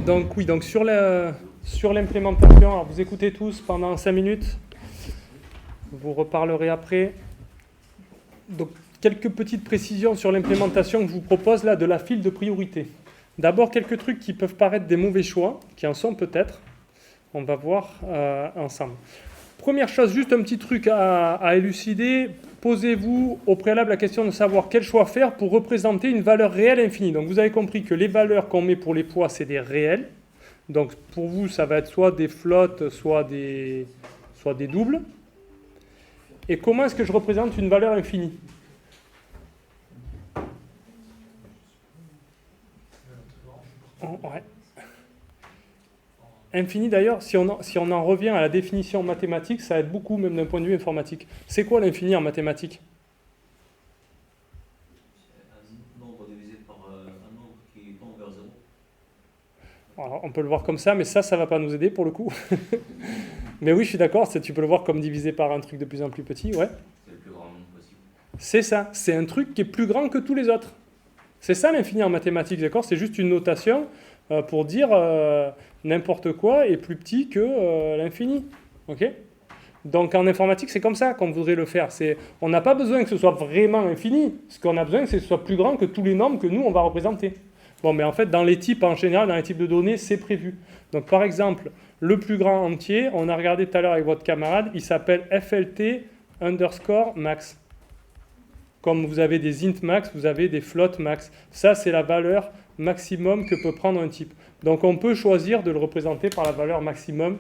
Donc oui, donc sur l'implémentation, alors vous écoutez tous pendant 5 minutes, vous reparlerez après. Donc quelques petites précisions sur l'implémentation que je vous propose là de la file de priorité. D'abord quelques trucs qui peuvent paraître des mauvais choix, qui en sont peut-être. On va voir ensemble. Première chose, juste un petit truc à élucider. Posez-vous au préalable la question de savoir quel choix faire pour représenter une valeur réelle infinie. Donc vous avez compris que les valeurs qu'on met pour les poids, c'est des réels. Donc pour vous, ça va être soit des flottes, soit des doubles. Et comment est-ce que je représente une valeur infinie ? Ouais. Infini d'ailleurs, si on en revient à la définition mathématique, ça aide beaucoup même d'un point de vue informatique. C'est quoi l'infini en mathématiques ? Un nombre divisé par un nombre qui tend vers 0. Alors, on peut le voir comme ça, mais ça ne va pas nous aider pour le coup. Mais oui, je suis d'accord, tu peux le voir comme divisé par un truc de plus en plus petit, ouais. C'est le plus grand nombre possible. C'est ça, c'est un truc qui est plus grand que tous les autres. C'est ça l'infini en mathématiques, d'accord ? C'est juste une notation pour dire n'importe quoi est plus petit que l'infini. Ok ? Donc en informatique, c'est comme ça qu'on voudrait le faire. On n'a pas besoin que ce soit vraiment infini. Ce qu'on a besoin, c'est que ce soit plus grand que tous les nombres que nous, on va représenter. Bon, mais en fait, dans les types, en général, dans les types de données, c'est prévu. Donc par exemple, le plus grand entier, on a regardé tout à l'heure avec votre camarade, il s'appelle FLT underscore max. Comme vous avez des int max, vous avez des float max. Ça, c'est la valeur maximum que peut prendre un type. Donc on peut choisir de le représenter par la valeur maximum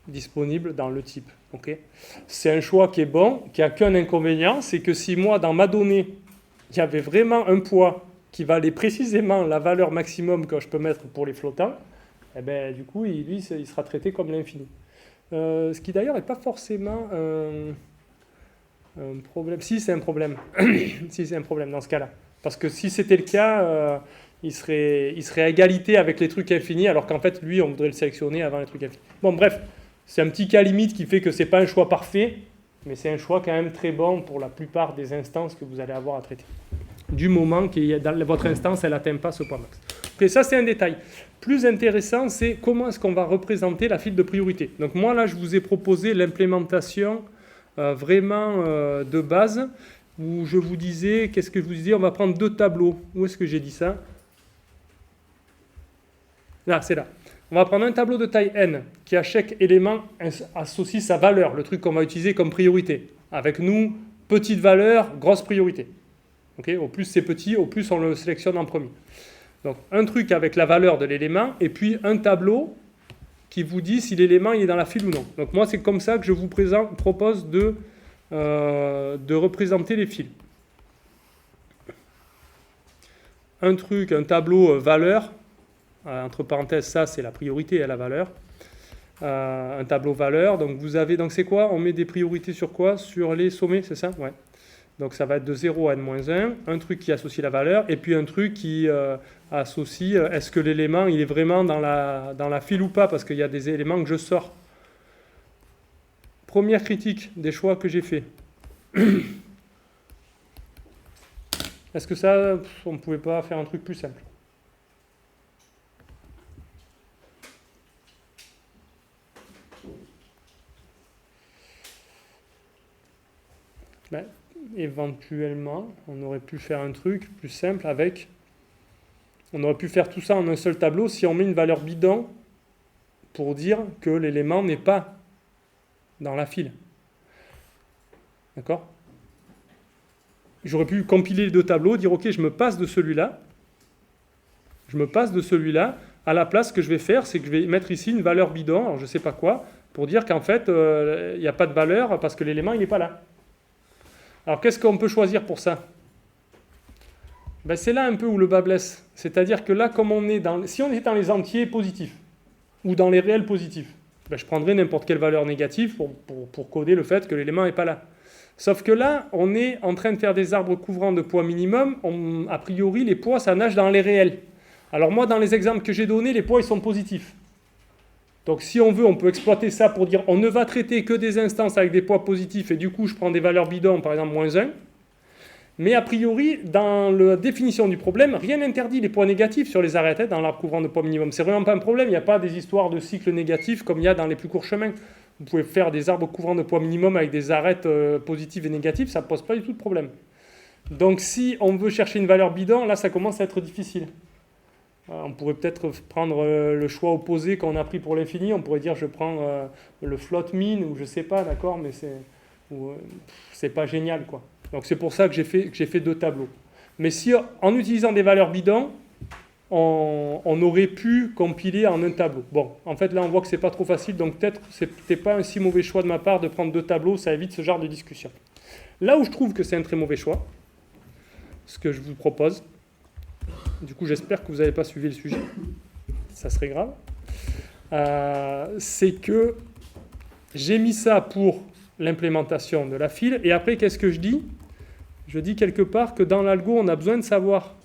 disponible dans le type. Okay ? C'est un choix qui est bon, qui n'a qu'un inconvénient, c'est que si moi, dans ma donnée, il y avait vraiment un poids qui valait précisément la valeur maximum que je peux mettre pour les flottants, eh ben, du coup, lui, il sera traité comme l'infini. Ce qui d'ailleurs n'est pas forcément un problème. Si, c'est un problème. Si, c'est un problème dans ce cas-là. Parce que si c'était le cas, il serait à égalité avec les trucs infinis, alors qu'en fait, lui, on voudrait le sélectionner avant les trucs infinis. Bon, bref, c'est un petit cas limite qui fait que ce n'est pas un choix parfait, mais c'est un choix quand même très bon pour la plupart des instances que vous allez avoir à traiter. Du moment que dans votre instance, elle n'atteint pas ce point max. Okay, ça, c'est un détail. Plus intéressant, c'est comment est-ce qu'on va représenter la file de priorité. Donc moi, là, je vous ai proposé l'implémentation vraiment de base, où je vous disais, qu'est-ce que je vous disais ? On va prendre 2 tableaux. Où est-ce que j'ai dit ça ? Là, c'est là. On va prendre un tableau de taille n, qui à chaque élément associe sa valeur, le truc qu'on va utiliser comme priorité. Avec nous, petite valeur, grosse priorité. Okay ? Au plus c'est petit, au plus on le sélectionne en premier. Donc un truc avec la valeur de l'élément, et puis un tableau qui vous dit si l'élément il est dans la file ou non. Donc moi, c'est comme ça que je vous propose de représenter les files. Un truc, un tableau valeur, entre parenthèses, ça c'est la priorité à la valeur. Un tableau valeur, donc vous avez, donc c'est quoi ? On met des priorités sur quoi ? Sur les sommets, c'est ça ? Ouais. Donc ça va être de 0 à n-1, un truc qui associe la valeur, et puis un truc qui associe, est-ce que l'élément il est vraiment dans la file ou pas, parce qu'il y a des éléments que je sors. Première critique des choix que j'ai faits. Est-ce que ça, on ne pouvait pas faire un truc plus simple ? Ben, éventuellement, on aurait pu faire un truc plus simple avec... On aurait pu faire tout ça en un seul tableau si on met une valeur bidon pour dire que l'élément n'est pas dans la file. D'accord ? J'aurais pu compiler les 2 tableaux, dire ok, je me passe de celui-là. À la place, ce que je vais faire, c'est que je vais mettre ici une valeur bidon, alors je ne sais pas quoi, pour dire qu'en fait, il n'y a pas de valeur parce que l'élément il n'est pas là. Alors qu'est-ce qu'on peut choisir pour ça ? Ben, c'est là un peu où le bas blesse. C'est-à-dire que là, comme si on est dans les entiers positifs, ou dans les réels positifs, ben, je prendrais n'importe quelle valeur négative pour coder le fait que l'élément n'est pas là. Sauf que là, on est en train de faire des arbres couvrants de poids minimum. A priori, les poids, ça nage dans les réels. Alors moi, dans les exemples que j'ai donnés, les poids, ils sont positifs. Donc si on veut, on peut exploiter ça pour dire on ne va traiter que des instances avec des poids positifs, et du coup, je prends des valeurs bidons, par exemple, -1. Mais a priori, dans la définition du problème, rien n'interdit les poids négatifs sur les arêtes dans l'arbre couvrant de poids minimum. C'est vraiment pas un problème, il n'y a pas des histoires de cycles négatifs comme il y a dans les plus courts chemins. Vous pouvez faire des arbres couvrants de poids minimum avec des arêtes positives et négatives, ça ne pose pas du tout de problème. Donc si on veut chercher une valeur bidon, là ça commence à être difficile. On pourrait peut-être prendre le choix opposé qu'on a pris pour l'infini, on pourrait dire je prends le float mean ou je sais pas, d'accord, mais c'est pas génial quoi. Donc c'est pour ça que j'ai fait 2 tableaux. Mais si en utilisant des valeurs bidons, on aurait pu compiler en un tableau. Bon, en fait là on voit que c'est pas trop facile, donc peut-être c'était pas un si mauvais choix de ma part de prendre 2 tableaux, ça évite ce genre de discussion. Là où je trouve que c'est un très mauvais choix, ce que je vous propose, du coup j'espère que vous n'avez pas suivi le sujet, ça serait grave, c'est que j'ai mis ça pour l'implémentation de la file, et après qu'est-ce que je dis ? Je dis quelque part que dans l'algo on a besoin de savoir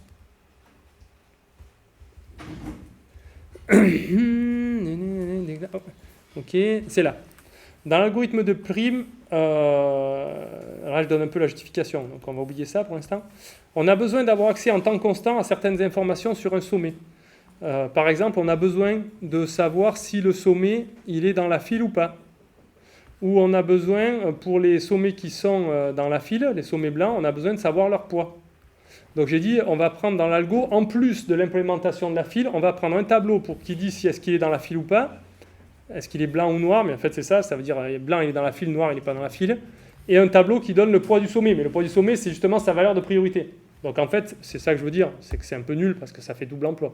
ok, c'est là. Dans l'algorithme de prime, là je donne un peu la justification, donc on va oublier ça pour l'instant. On a besoin d'avoir accès en temps constant à certaines informations sur un sommet. Par exemple, on a besoin de savoir si le sommet il est dans la file ou pas. Ou on a besoin, pour les sommets qui sont dans la file, les sommets blancs, on a besoin de savoir leur poids. Donc j'ai dit, on va prendre dans l'algo, en plus de l'implémentation de la file, on va prendre un tableau pour qui dit si est-ce qu'il est dans la file ou pas. Est-ce qu'il est blanc ou noir? Mais en fait c'est ça, ça veut dire blanc il est dans la file, noir il n'est pas dans la file. Et un tableau qui donne le poids du sommet. Mais le poids du sommet c'est justement sa valeur de priorité. Donc en fait c'est ça que je veux dire, c'est que c'est un peu nul parce que ça fait double emploi.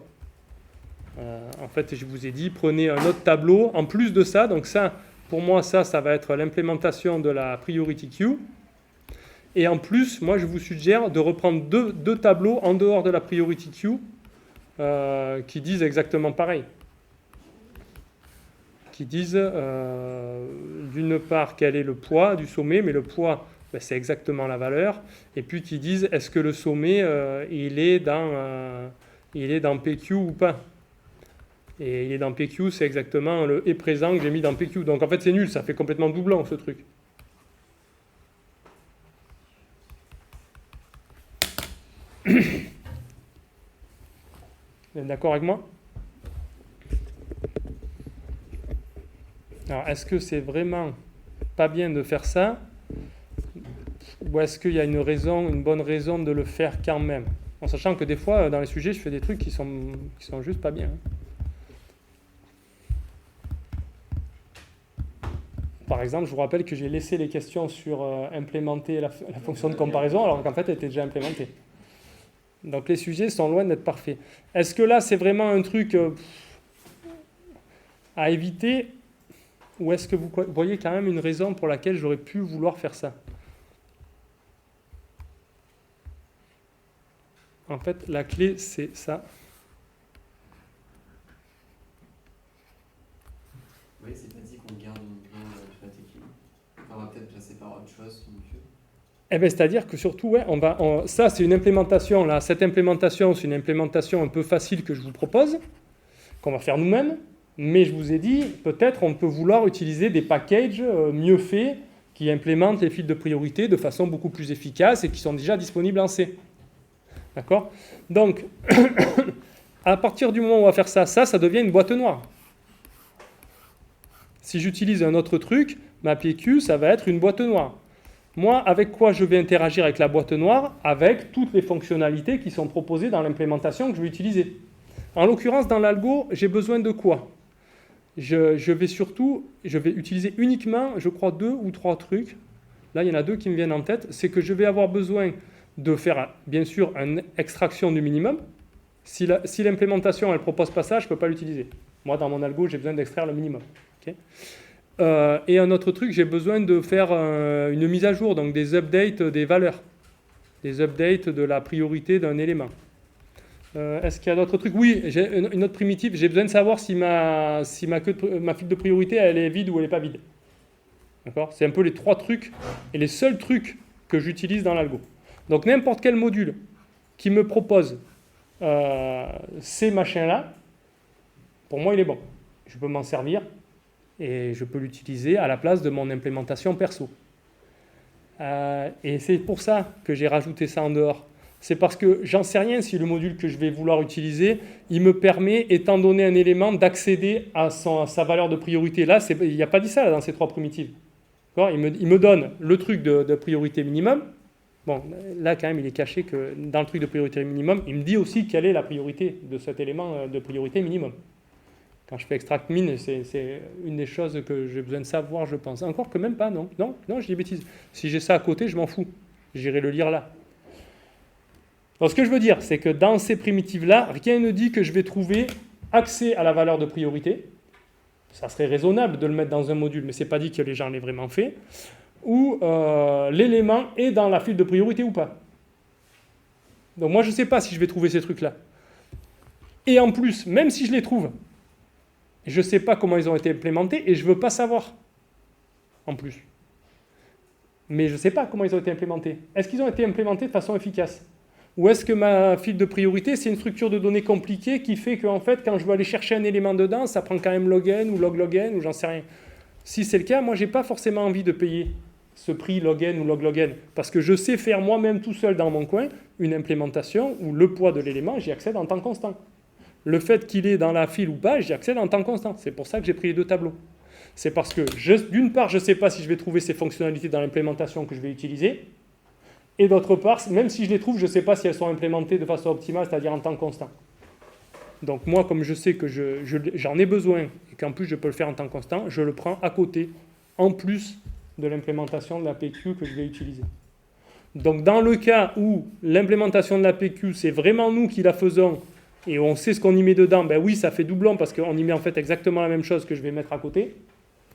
En fait je vous ai dit, prenez un autre tableau en plus de ça. Donc ça, pour moi ça va être l'implémentation de la priority queue. Et en plus, moi je vous suggère de reprendre deux tableaux en dehors de la priority queue qui disent exactement pareil. Qui disent d'une part quel est le poids du sommet, mais le poids ben, c'est exactement la valeur, et puis qui disent est-ce que le sommet il est dans PQ ou pas. Et il est dans PQ, c'est exactement le est présent que j'ai mis dans PQ. Donc en fait c'est nul, ça fait complètement doublon ce truc. Vous êtes d'accord avec moi? Alors, est-ce que c'est vraiment pas bien de faire ça? Ou est-ce qu'il y a une bonne raison de le faire quand même? En sachant que des fois, dans les sujets, je fais des trucs qui sont juste pas bien. Par exemple, je vous rappelle que j'ai laissé les questions sur implémenter la fonction de comparaison, alors qu'en fait, elle était déjà implémentée. Donc les sujets sont loin d'être parfaits. Est-ce que là, c'est vraiment un truc à éviter? Ou est-ce que vous voyez quand même une raison pour laquelle j'aurais pu vouloir faire ça? En fait, la clé, c'est ça. Oui, c'est pas dit qu'on garde uniquement on va peut-être passer par autre chose. Eh bien, c'est-à-dire que surtout, ouais, ça, c'est une implémentation. Là. Cette implémentation, c'est une implémentation un peu facile que je vous propose, qu'on va faire nous-mêmes. Mais je vous ai dit, peut-être on peut vouloir utiliser des packages mieux faits qui implémentent les fils de priorité de façon beaucoup plus efficace et qui sont déjà disponibles en C. D'accord? Donc, à partir du moment où on va faire ça, ça devient une boîte noire. Si j'utilise un autre truc, ma PQ, ça va être une boîte noire. Moi, avec quoi je vais interagir avec la boîte noire? Avec toutes les fonctionnalités qui sont proposées dans l'implémentation que je vais utiliser. En l'occurrence, dans l'algo, j'ai besoin de quoi? Je vais utiliser uniquement, je crois, 2 ou 3 trucs. Là, il y en a 2 qui me viennent en tête. C'est que je vais avoir besoin de faire, bien sûr, une extraction du minimum. Si l'implémentation, elle ne propose pas ça, je ne peux pas l'utiliser. Moi, dans mon algo, j'ai besoin d'extraire le minimum. Okay, et un autre truc, j'ai besoin de faire une mise à jour, donc des updates des valeurs. Des updates de la priorité d'un élément. Est-ce qu'il y a d'autres trucs? Oui, j'ai une autre primitive. J'ai besoin de savoir si ma file de priorité elle est vide ou elle n'est pas vide. D'accord? C'est un peu les 3 trucs et les seuls trucs que j'utilise dans l'algo. Donc n'importe quel module qui me propose ces machins-là, pour moi il est bon. Je peux m'en servir et je peux l'utiliser à la place de mon implémentation perso. Et c'est pour ça que j'ai rajouté ça en dehors. C'est parce que j'en sais rien si le module que je vais vouloir utiliser, il me permet, étant donné un élément, d'accéder à sa valeur de priorité. Là, il n'y a pas dit ça là, dans ces trois primitives. Il me donne le truc de priorité minimum. Bon, là, quand même, il est caché que dans le truc de priorité minimum, il me dit aussi quelle est la priorité de cet élément de priorité minimum. Quand je fais extract min, c'est une des choses que j'ai besoin de savoir, je pense. Encore que même pas, non, je dis bêtise. Si j'ai ça à côté, je m'en fous. J'irai le lire là. Donc, ce que je veux dire, c'est que dans ces primitives-là, rien ne dit que je vais trouver accès à la valeur de priorité. Ça serait raisonnable de le mettre dans un module, mais ce n'est pas dit que les gens l'aient vraiment fait. Ou l'élément est dans la file de priorité ou pas. Donc moi, je ne sais pas si je vais trouver ces trucs-là. Et en plus, même si je les trouve, je ne sais pas comment ils ont été implémentés et je ne veux pas savoir. En plus. Mais je ne sais pas comment ils ont été implémentés. Est-ce qu'ils ont été implémentés de façon efficace ? Ou est-ce que ma file de priorité, c'est une structure de données compliquée qui fait qu'en fait, quand je veux aller chercher un élément dedans, ça prend quand même log-n ou log-log-n ou j'en sais rien. Si c'est le cas, moi, je n'ai pas forcément envie de payer ce prix log-n ou log-log-n parce que je sais faire moi-même tout seul dans mon coin une implémentation où le poids de l'élément, j'y accède en temps constant. Le fait qu'il est dans la file ou pas, j'y accède en temps constant. C'est pour ça que j'ai pris les deux tableaux. C'est parce que, d'une part, je ne sais pas si je vais trouver ces fonctionnalités dans l'implémentation que je vais utiliser. Et d'autre part, même si je les trouve, je ne sais pas si elles sont implémentées de façon optimale, c'est-à-dire en temps constant. Donc moi, comme je sais que j'en ai besoin et qu'en plus je peux le faire en temps constant, je le prends à côté, en plus de l'implémentation de la PQ que je vais utiliser. Donc dans le cas où l'implémentation de la PQ, c'est vraiment nous qui la faisons et on sait ce qu'on y met dedans, ben oui, ça fait doublon parce qu'on y met en fait exactement la même chose que je vais mettre à côté.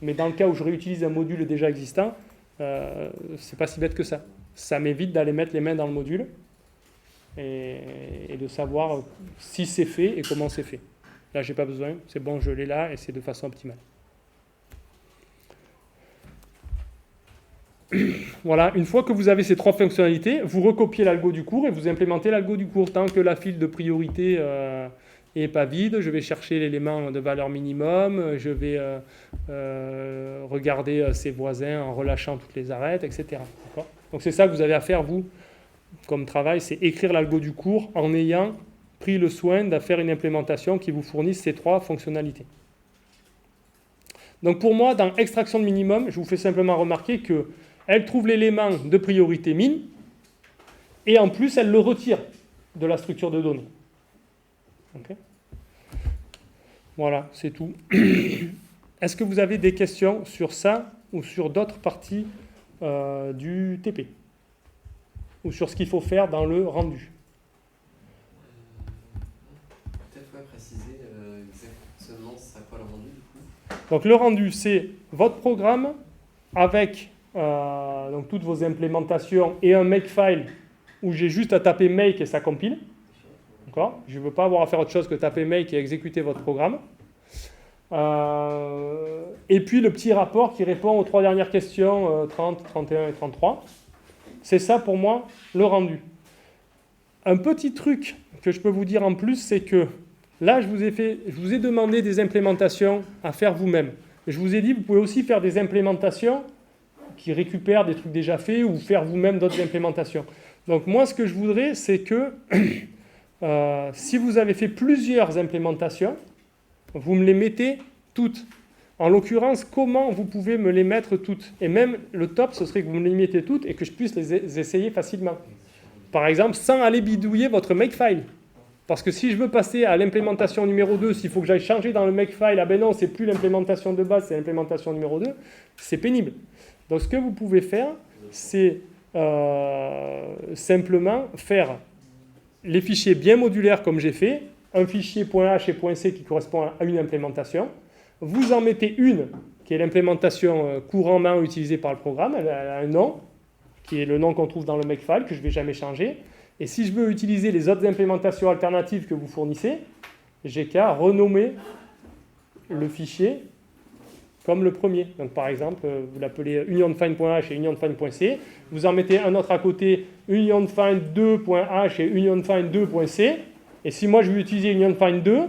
Mais dans le cas où je réutilise un module déjà existant, c'est pas si bête que ça. Ça m'évite d'aller mettre les mains dans le module et de savoir si c'est fait et comment c'est fait. Là, j'ai pas besoin, c'est bon, je l'ai là et c'est de façon optimale. Voilà, une fois que vous avez ces trois fonctionnalités, vous recopiez l'algo du cours et vous implémentez l'algo du cours. Tant que la file de priorité n'est pas vide, je vais chercher l'élément de valeur minimum, je vais regarder ses voisins en relâchant toutes les arêtes, etc. D'accord ? Donc c'est ça que vous avez à faire, vous, comme travail, c'est écrire l'algo du cours en ayant pris le soin de faire une implémentation qui vous fournisse ces trois fonctionnalités. Donc pour moi, dans extraction de minimum, je vous fais simplement remarquer qu'elle trouve l'élément de priorité min, et en plus, elle le retire de la structure de données. Okay. Voilà, c'est tout. Est-ce que vous avez des questions sur ça ou sur d'autres parties du TP ou sur ce qu'il faut faire dans le rendu? Peut-être préciser exactement c'est quoi le rendu du coup. Donc le rendu, c'est votre programme avec donc toutes vos implémentations et un makefile où j'ai juste à taper make et ça compile. D'accord ? Je ne veux pas avoir à faire autre chose que taper make et exécuter votre programme. Et puis le petit rapport qui répond aux trois dernières questions, 30, 31 et 33. C'est ça pour moi le rendu. Un petit truc que je peux vous dire en plus, c'est que là, je vous ai demandé des implémentations à faire vous-même. Je vous ai dit, vous pouvez aussi faire des implémentations qui récupèrent des trucs déjà faits ou faire vous-même d'autres implémentations. Donc moi, ce que je voudrais, c'est que si vous avez fait plusieurs implémentations, vous me les mettez toutes. En l'occurrence, comment vous pouvez me les mettre toutes? Et même le top, ce serait que vous me les mettez toutes et que je puisse les essayer facilement. Par exemple, sans aller bidouiller votre makefile. Parce que si je veux passer à l'implémentation numéro 2, s'il faut que j'aille changer dans le makefile, ah ben non, c'est plus l'implémentation de base, c'est l'implémentation numéro 2, c'est pénible. Donc ce que vous pouvez faire, c'est simplement faire les fichiers bien modulaires comme j'ai fait, un fichier .h et .c qui correspond à une implémentation. Vous en mettez une qui est l'implémentation couramment utilisée par le programme. Elle a un nom, qui est le nom qu'on trouve dans le makefile, que je ne vais jamais changer. Et si je veux utiliser les autres implémentations alternatives que vous fournissez, j'ai qu'à renommer le fichier comme le premier. Donc par exemple, vous l'appelez unionfind.h et unionfind.c. Vous en mettez un autre à côté, unionfind2.h et unionfind2.c. Et si moi je veux utiliser unionfind2,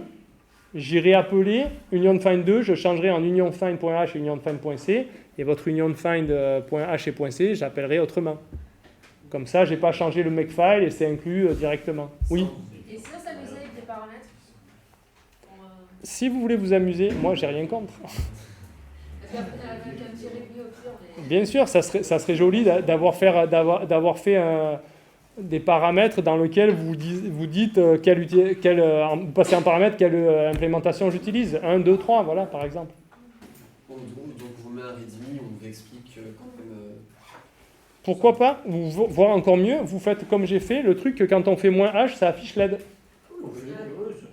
j'irai appeler unionfind2, je changerai en unionfind.h et unionfind.c, et votre union find.h et .c, j'appellerai autrement. Comme ça, j'ai pas changé le makefile et c'est inclus directement. Oui. Et sinon, s'amuser avec des paramètres pour, Si vous voulez vous amuser, moi j'ai rien contre. Parce qu'après, avec un petit réglé au pire, on est... Bien sûr, ça serait joli d'avoir fait des paramètres dans lesquels vous dites vous passez un paramètre, quelle implémentation j'utilise. 1, 2, 3, voilà, par exemple. Bon, donc vous met un readme, on vous explique quand même. Pourquoi pas, voire encore mieux, vous faites comme j'ai fait, le truc que quand on fait -h, ça affiche LED.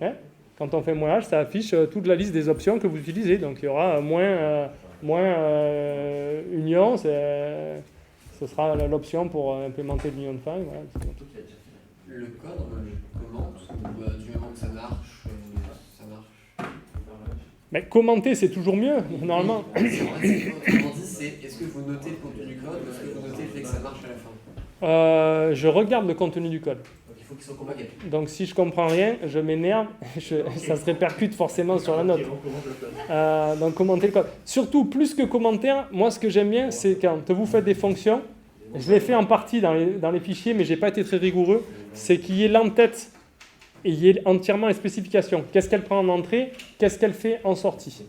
Hein? Quand on fait -h, ça affiche toute la liste des options que vous utilisez. Donc il y aura union, ce sera l'option pour implémenter l'union find. Voilà. Le code, on le commente, ou du moment que ça marche, ça marche. Mais commenter, c'est toujours mieux, normalement. C'est vrai, autrement dit, c'est est-ce que vous notez le contenu du code ou est-ce que vous notez le fait que ça marche à la fin? Je regarde le contenu du code. Donc il faut qu'il soit compagé. Donc si je comprends rien, je m'énerve, ça se répercute forcément sur la note. Donc commenter le code. Surtout, plus que commentaire, moi ce que j'aime bien, c'est quand vous faites des fonctions, je l'ai fait en partie dans les fichiers, mais je n'ai pas été très rigoureux, c'est qu'il y ait l'en-tête et il y ait entièrement les spécifications. Qu'est-ce qu'elle prend en entrée, qu'est-ce qu'elle fait en sortie.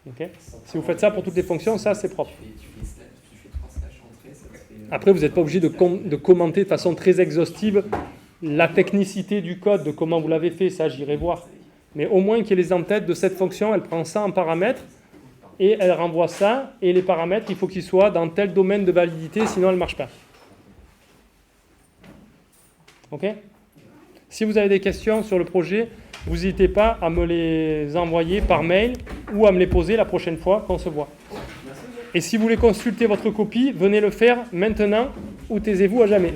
Okay. Si vous faites ça pour toutes les fonctions, ça c'est propre. Tu fais 3 slash entrée, ça te fait... Après, vous n'êtes pas obligé de commenter de façon très exhaustive la technicité du code, de comment vous l'avez fait, ça j'irai voir. Mais au moins qu'il y ait les en-têtes de cette fonction, elle prend ça en paramètres et elle renvoie ça, et les paramètres, il faut qu'ils soient dans tel domaine de validité, sinon elle ne marche pas. Ok ? Si vous avez des questions sur le projet, vous n'hésitez pas à me les envoyer par mail ou à me les poser la prochaine fois qu'on se voit. Et si vous voulez consulter votre copie, venez le faire maintenant ou taisez-vous à jamais.